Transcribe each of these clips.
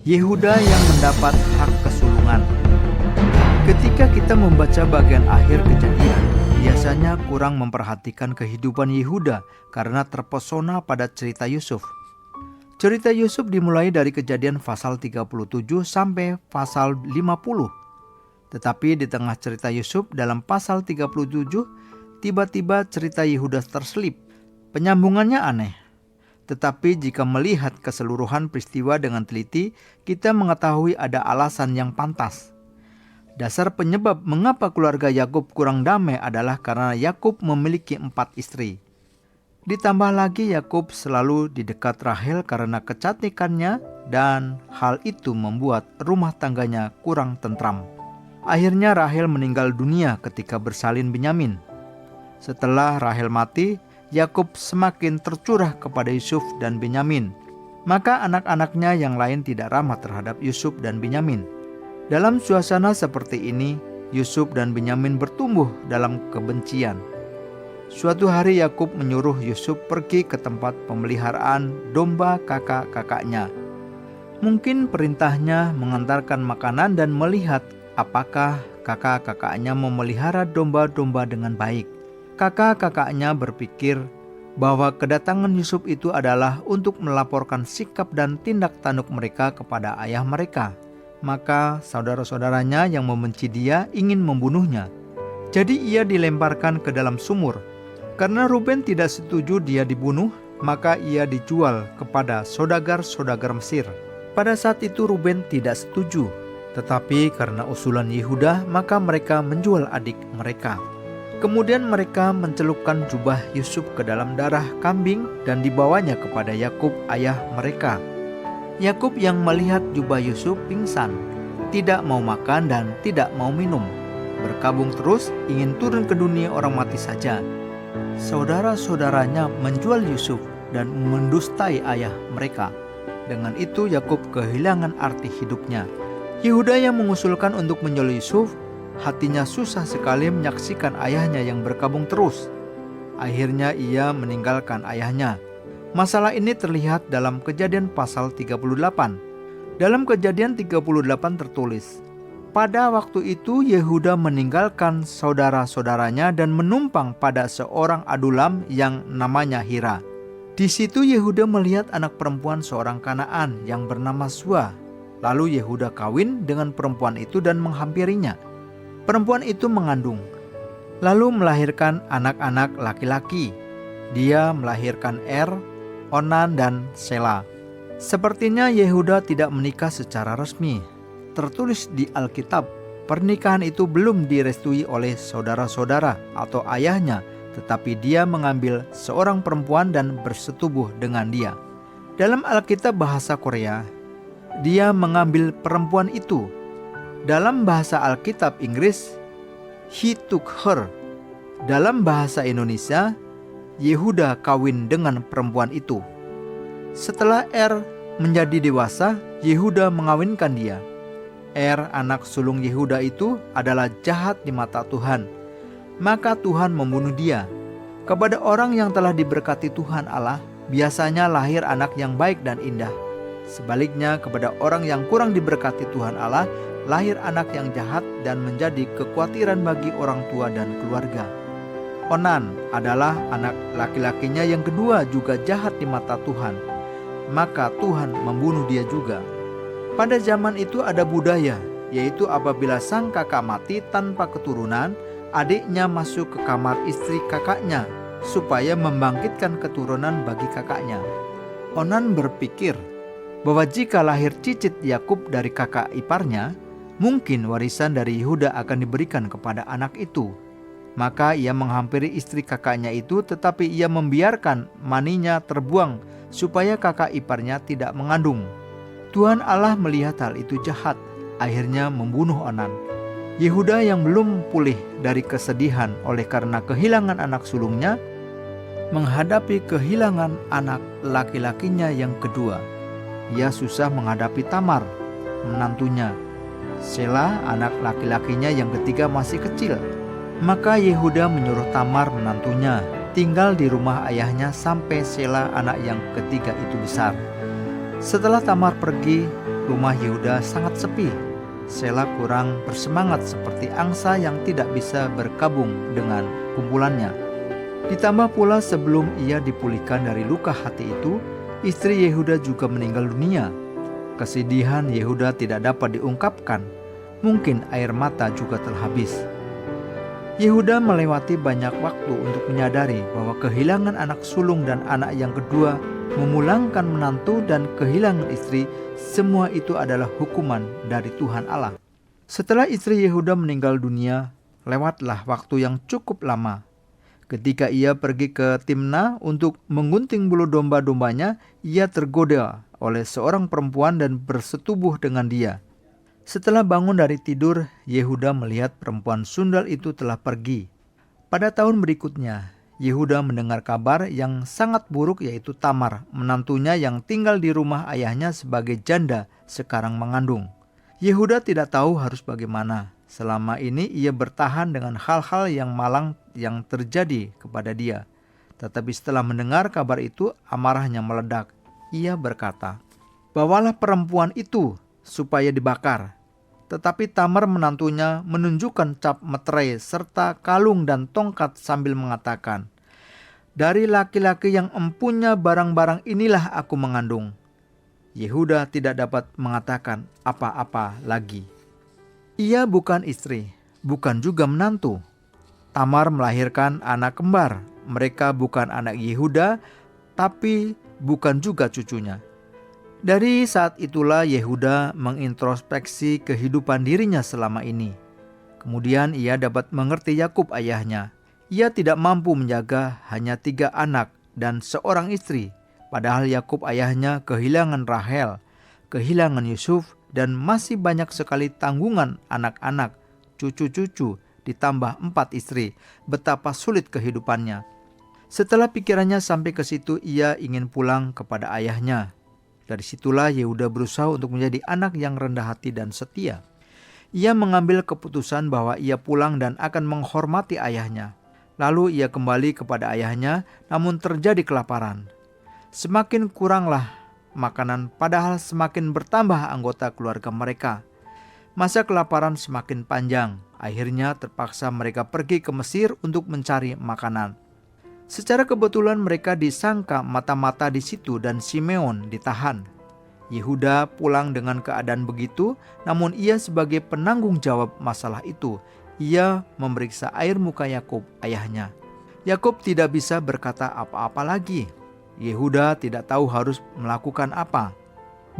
Yehuda yang mendapat hak kesulungan. Ketika kita membaca bagian akhir Kejadian, biasanya kurang memperhatikan kehidupan Yehuda karena terpesona pada cerita Yusuf. Cerita Yusuf dimulai dari Kejadian pasal 37 sampai pasal 50. Tetapi di tengah cerita Yusuf dalam pasal 37, tiba-tiba cerita Yehuda terselip. Penyambungannya aneh. Tetapi jika melihat keseluruhan peristiwa dengan teliti, kita mengetahui ada alasan yang pantas. Dasar penyebab mengapa keluarga Yakub kurang damai adalah karena Yakub memiliki 4 istri. Ditambah lagi Yakub selalu di dekat Rahel karena kecantikannya, dan hal itu membuat rumah tangganya kurang tentram. Akhirnya Rahel meninggal dunia ketika bersalin Benyamin. Setelah Rahel mati, Yakub semakin tercurah kepada Yusuf dan Benyamin. Maka anak-anaknya yang lain tidak ramah terhadap Yusuf dan Benyamin. Dalam suasana seperti ini, Yusuf dan Benyamin bertumbuh dalam kebencian. Suatu hari Yakub menyuruh Yusuf pergi ke tempat pemeliharaan domba kakak-kakaknya. Mungkin perintahnya mengantarkan makanan dan melihat apakah kakak-kakaknya memelihara domba-domba dengan baik. Kakak-kakaknya berpikir bahwa kedatangan Yusuf itu adalah untuk melaporkan sikap dan tindak tanduk mereka kepada ayah mereka. Maka saudara-saudaranya yang membenci dia ingin membunuhnya. Jadi ia dilemparkan ke dalam sumur. Karena Ruben tidak setuju dia dibunuh, maka ia dijual kepada saudagar-saudagar Mesir. Pada saat itu Ruben tidak setuju, tetapi karena usulan Yehuda, maka mereka menjual adik mereka. Kemudian mereka mencelupkan jubah Yusuf ke dalam darah kambing dan dibawanya kepada Yakub ayah mereka. Yakub yang melihat jubah Yusuf pingsan, tidak mau makan dan tidak mau minum. Berkabung terus ingin turun ke dunia orang mati saja. Saudara-saudaranya menjual Yusuf dan mendustai ayah mereka. Dengan itu Yakub kehilangan arti hidupnya. Yehuda yang mengusulkan untuk menjual Yusuf, hatinya susah sekali menyaksikan ayahnya yang berkabung terus. Akhirnya ia meninggalkan ayahnya. Masalah ini terlihat dalam Kejadian pasal 38. Dalam Kejadian 38 tertulis, pada waktu itu Yehuda meninggalkan saudara-saudaranya dan menumpang pada seorang adulam yang namanya Hira. Di situ Yehuda melihat anak perempuan seorang Kanaan yang bernama Sua. Lalu Yehuda kawin dengan perempuan itu dan menghampirinya. Perempuan itu mengandung, lalu melahirkan anak-anak laki-laki. Dia melahirkan Onan dan Sela. Sepertinya Yehuda tidak menikah secara resmi. Tertulis di Alkitab, pernikahan itu belum direstui oleh saudara-saudara atau ayahnya, tetapi dia mengambil seorang perempuan dan bersetubuh dengan dia. Dalam Alkitab bahasa Korea, dia mengambil perempuan itu. Dalam bahasa Alkitab Inggris, he took her. Dalam bahasa Indonesia, Yehuda kawin dengan perempuan itu. Setelah menjadi dewasa, Yehuda mengawinkan dia. Anak sulung Yehuda itu adalah jahat di mata Tuhan. Maka Tuhan membunuh dia. Kepada orang yang telah diberkati Tuhan Allah, biasanya lahir anak yang baik dan indah. Sebaliknya kepada orang yang kurang diberkati Tuhan Allah, lahir anak yang jahat dan menjadi kekhawatiran bagi orang tua dan keluarga. Onan adalah anak laki-lakinya yang kedua juga jahat di mata Tuhan. Maka Tuhan membunuh dia juga. Pada zaman itu ada budaya, yaitu apabila sang kakak mati tanpa keturunan, adiknya masuk ke kamar istri kakaknya supaya membangkitkan keturunan bagi kakaknya. Onan berpikir bahwa jika lahir cicit Yakub dari kakak iparnya, mungkin warisan dari Yehuda akan diberikan kepada anak itu. Maka ia menghampiri istri kakaknya itu, tetapi ia membiarkan maninya terbuang supaya kakak iparnya tidak mengandung. Tuhan Allah melihat hal itu jahat, akhirnya membunuh Onan. Yehuda yang belum pulih dari kesedihan oleh karena kehilangan anak sulungnya, menghadapi kehilangan anak laki-lakinya yang kedua. Ia susah menghadapi Tamar, menantunya. Sela, anak laki-lakinya yang ketiga masih kecil. Maka Yehuda menyuruh Tamar menantunya tinggal di rumah ayahnya sampai Sela anak yang ketiga itu besar. Setelah Tamar pergi, rumah Yehuda sangat sepi. Sela kurang bersemangat seperti angsa yang tidak bisa berkabung dengan kumpulannya. Ditambah pula sebelum ia dipulihkan dari luka hati itu, istri Yehuda juga meninggal dunia. Kesedihan Yehuda tidak dapat diungkapkan. Mungkin air mata juga telah habis. Yehuda melewati banyak waktu untuk menyadari bahwa kehilangan anak sulung dan anak yang kedua, memulangkan menantu dan kehilangan istri, semua itu adalah hukuman dari Tuhan Allah. Setelah istri Yehuda meninggal dunia, lewatlah waktu yang cukup lama. Ketika ia pergi ke Timna untuk menggunting bulu domba-dombanya, ia tergoda oleh seorang perempuan dan bersetubuh dengan dia. Setelah bangun dari tidur, Yehuda melihat perempuan sundal itu telah pergi. Pada tahun berikutnya, Yehuda mendengar kabar yang sangat buruk, yaitu Tamar, menantunya yang tinggal di rumah ayahnya sebagai janda, sekarang mengandung. Yehuda tidak tahu harus bagaimana. Selama ini ia bertahan dengan hal-hal yang malang yang terjadi kepada dia. Tetapi setelah mendengar kabar itu, amarahnya meledak. Ia berkata, "Bawalah perempuan itu supaya dibakar." Tetapi Tamar menantunya menunjukkan cap meterai serta kalung dan tongkat sambil mengatakan, "Dari laki-laki yang empunya barang-barang inilah aku mengandung." Yehuda tidak dapat mengatakan apa-apa lagi. Ia bukan istri, bukan juga menantu. Tamar melahirkan anak kembar. Mereka bukan anak Yehuda, tapi bukan juga cucunya. Dari saat itulah Yehuda mengintrospeksi kehidupan dirinya selama ini. Kemudian ia dapat mengerti Yakub ayahnya. Ia tidak mampu menjaga hanya 3 anak dan seorang istri. Padahal Yakub ayahnya kehilangan Rahel, kehilangan Yusuf, dan masih banyak sekali tanggungan anak-anak, cucu-cucu, ditambah 4 istri. Betapa sulit kehidupannya. Setelah pikirannya sampai ke situ, ia ingin pulang kepada ayahnya. Dari situlah Yehuda berusaha untuk menjadi anak yang rendah hati dan setia. Ia mengambil keputusan bahwa ia pulang dan akan menghormati ayahnya. Lalu ia kembali kepada ayahnya, namun terjadi kelaparan. Semakin kuranglah makanan, padahal semakin bertambah anggota keluarga mereka. Masa kelaparan semakin panjang. Akhirnya terpaksa mereka pergi ke Mesir untuk mencari makanan. Secara kebetulan mereka disangka mata-mata di situ dan Simeon ditahan. Yehuda pulang dengan keadaan begitu, namun ia sebagai penanggung jawab masalah itu, ia memeriksa air muka Yakub ayahnya. Yakub tidak bisa berkata apa-apa lagi. Yehuda tidak tahu harus melakukan apa.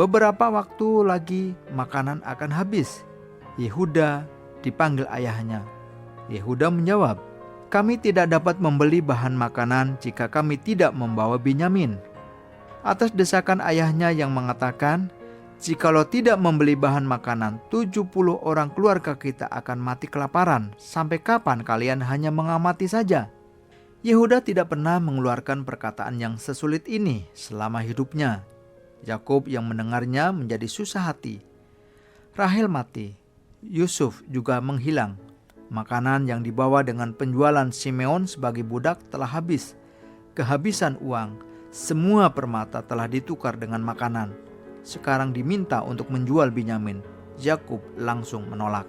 Beberapa waktu lagi makanan akan habis. Yehuda dipanggil ayahnya. Yehuda menjawab, "Kami tidak dapat membeli bahan makanan jika kami tidak membawa Binyamin." Atas desakan ayahnya yang mengatakan, "Jikalau tidak membeli bahan makanan, 70 orang keluarga kita akan mati kelaparan. Sampai kapan kalian hanya mengamati saja?" Yehuda tidak pernah mengeluarkan perkataan yang sesulit ini selama hidupnya. Yakub yang mendengarnya menjadi susah hati. Rahel mati, Yusuf juga menghilang. Makanan yang dibawa dengan penjualan Simeon sebagai budak telah habis. Kehabisan uang, semua permata telah ditukar dengan makanan. Sekarang diminta untuk menjual Binyamin. Yakub langsung menolak.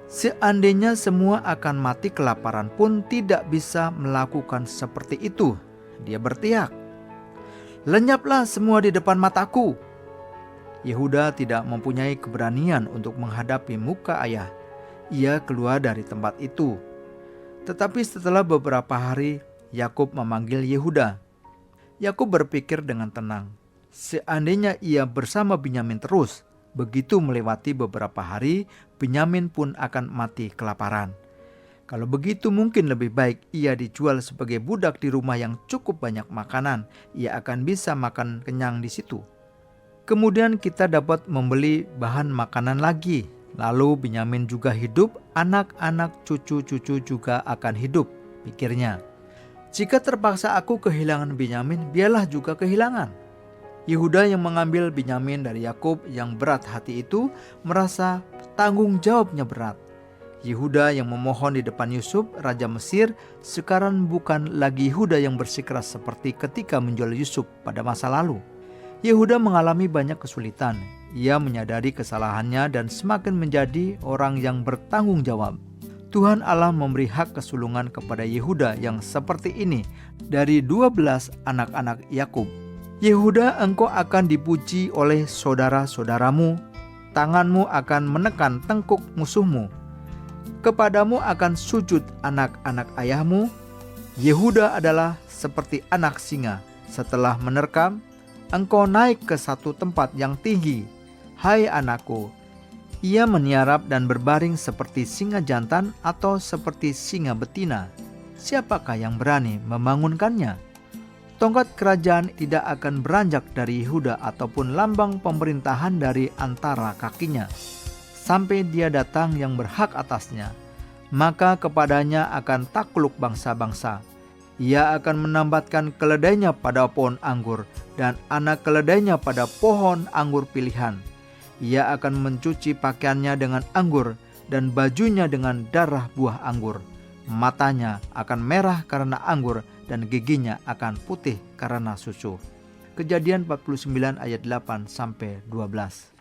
Seandainya semua akan mati kelaparan pun tidak bisa melakukan seperti itu. Dia berteriak, "Lenyaplah semua di depan mataku." Yehuda tidak mempunyai keberanian untuk menghadapi muka ayah. Ia keluar dari tempat itu. Tetapi setelah beberapa hari, Yakub memanggil Yehuda. Yakub berpikir dengan tenang. Seandainya ia bersama Binyamin terus, begitu melewati beberapa hari, Binyamin pun akan mati kelaparan. Kalau begitu mungkin lebih baik ia dijual sebagai budak di rumah yang cukup banyak makanan. Ia akan bisa makan kenyang di situ. Kemudian kita dapat membeli bahan makanan lagi. Lalu Binyamin juga hidup, anak-anak cucu-cucu juga akan hidup, pikirnya. Jika terpaksa aku kehilangan Binyamin, biarlah juga kehilangan. Yehuda yang mengambil Binyamin dari Yakub yang berat hati itu merasa tanggung jawabnya berat. Yehuda yang memohon di depan Yusuf, Raja Mesir, sekarang bukan lagi Yehuda yang bersikeras seperti ketika menjual Yusuf pada masa lalu. Yehuda mengalami banyak kesulitan. ia menyadari kesalahannya dan semakin menjadi orang yang bertanggung jawab. Tuhan Allah memberi hak kesulungan kepada Yehuda yang seperti ini dari 12 anak-anak Yakub. Yehuda, engkau akan dipuji oleh saudara-saudaramu, tanganmu akan menekan tengkuk musuhmu. Kepadamu akan sujud anak-anak ayahmu. Yehuda adalah seperti anak singa. Setelah menerkam, engkau naik ke satu tempat yang tinggi. Hai anakku, ia meniarap dan berbaring seperti singa jantan atau seperti singa betina. Siapakah yang berani membangunkannya? Tongkat kerajaan tidak akan beranjak dari Yehuda ataupun lambang pemerintahan dari antara kakinya, sampai dia datang yang berhak atasnya. Maka kepadanya akan takluk bangsa-bangsa. Ia akan menambatkan keledainya pada pohon anggur dan anak keledainya pada pohon anggur pilihan. Ia akan mencuci pakaiannya dengan anggur dan bajunya dengan darah buah anggur. Matanya akan merah karena anggur dan giginya akan putih karena susu. Kejadian 49 ayat 8-12.